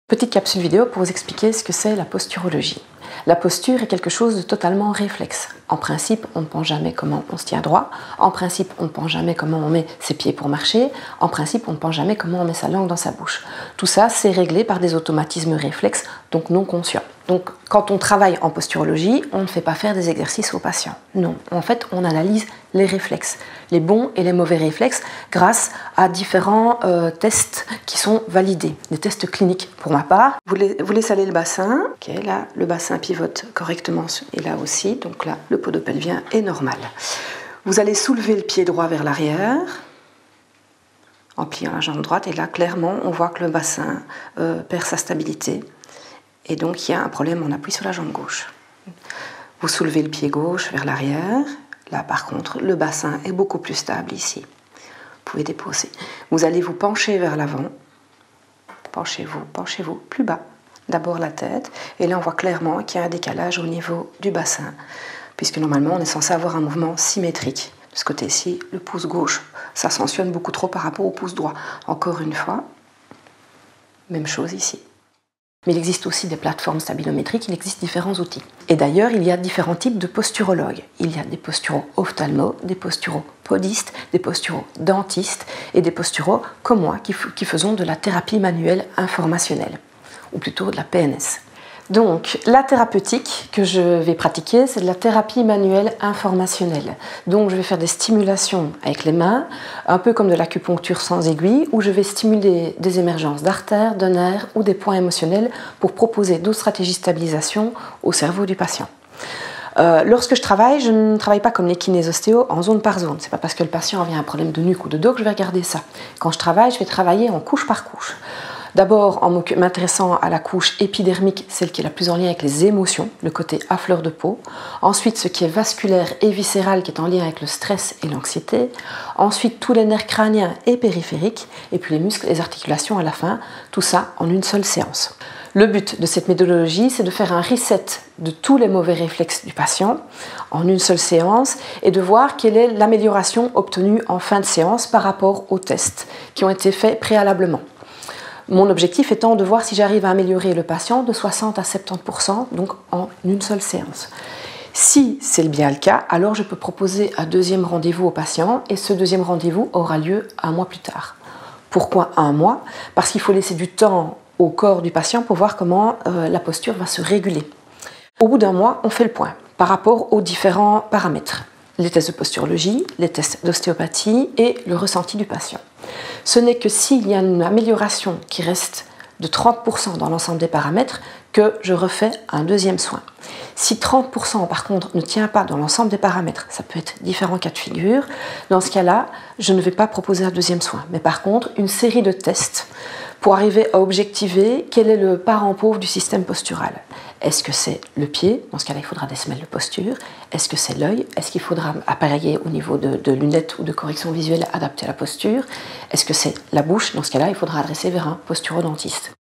Petite capsule vidéo pour vous expliquer ce que c'est la posturologie. La posture est quelque chose de totalement réflexe. En principe, on ne pense jamais comment on se tient droit. En principe, on ne pense jamais comment on met ses pieds pour marcher. En principe, on ne pense jamais comment on met sa langue dans sa bouche. Tout ça, c'est réglé par des automatismes réflexes, donc non conscients. Donc, quand on travaille en posturologie, on ne fait pas faire des exercices aux patients. Non, en fait, on analyse les réflexes, les bons et les mauvais réflexes, grâce à différents tests qui sont validés, des tests cliniques pour ma part. Vous laissez aller le bassin, okay, là le bassin pivote correctement et là aussi, donc là le podopelvien est normal. Vous allez soulever le pied droit vers l'arrière en pliant la jambe droite et là clairement on voit que le bassin perd sa stabilité et donc il y a un problème, on appuie sur la jambe gauche. Vous soulevez le pied gauche vers l'arrière, là par contre le bassin est beaucoup plus stable ici. Vous pouvez déposer. Vous allez vous pencher vers l'avant, penchez-vous plus bas. D'abord la tête, et là on voit clairement qu'il y a un décalage au niveau du bassin, puisque normalement on est censé avoir un mouvement symétrique. De ce côté-ci, le pouce gauche s'ascensionne beaucoup trop par rapport au pouce droit. Encore une fois, même chose ici. Mais il existe aussi des plateformes stabilométriques, il existe différents outils. Et d'ailleurs, il y a différents types de posturologues. Il y a des posturo-ophtalmos, des posturo-podistes, des posturo-dentistes et des posturo comme moi qui faisons de la thérapie manuelle informationnelle, ou plutôt de la PNS. Donc, la thérapeutique que je vais pratiquer, c'est de la thérapie manuelle informationnelle. Donc, je vais faire des stimulations avec les mains, un peu comme de l'acupuncture sans aiguille, où je vais stimuler des émergences d'artères, de nerfs ou des points émotionnels pour proposer d'autres stratégies de stabilisation au cerveau du patient. Lorsque je ne travaille pas comme les kinésostéos en zone par zone. C'est pas parce que le patient a un problème de nuque ou de dos que je vais regarder ça. Quand je travaille, je vais travailler en couche par couche. D'abord en m'intéressant à la couche épidermique, celle qui est la plus en lien avec les émotions, le côté à fleur de peau. Ensuite, ce qui est vasculaire et viscéral, qui est en lien avec le stress et l'anxiété. Ensuite, tous les nerfs crâniens et périphériques. Et puis les muscles et les articulations à la fin. Tout ça en une seule séance. Le but de cette méthodologie, c'est de faire un reset de tous les mauvais réflexes du patient en une seule séance et de voir quelle est l'amélioration obtenue en fin de séance par rapport aux tests qui ont été faits préalablement. Mon objectif étant de voir si j'arrive à améliorer le patient de 60 à 70%, donc en une seule séance. Si c'est bien le cas, alors je peux proposer un deuxième rendez-vous au patient et ce deuxième rendez-vous aura lieu un mois plus tard. Pourquoi un mois? Parce qu'il faut laisser du temps au corps du patient pour voir comment la posture va se réguler. Au bout d'un mois, on fait le point par rapport aux différents paramètres. Les tests de posturologie, les tests d'ostéopathie et le ressenti du patient. Ce n'est que s'il y a une amélioration qui reste de 30% dans l'ensemble des paramètres que je refais un deuxième soin. Si 30% par contre ne tient pas dans l'ensemble des paramètres, ça peut être différents cas de figure, dans ce cas-là, je ne vais pas proposer un deuxième soin, mais par contre une série de tests pour arriver à objectiver quel est le parent pauvre du système postural. Est-ce que c'est le pied? Dans ce cas-là, il faudra des semelles de posture. Est-ce que c'est l'œil? Est-ce qu'il faudra appareiller au niveau de lunettes ou de correction visuelle adaptée à la posture? Est-ce que c'est la bouche? Dans ce cas-là, il faudra adresser vers un posturodentiste.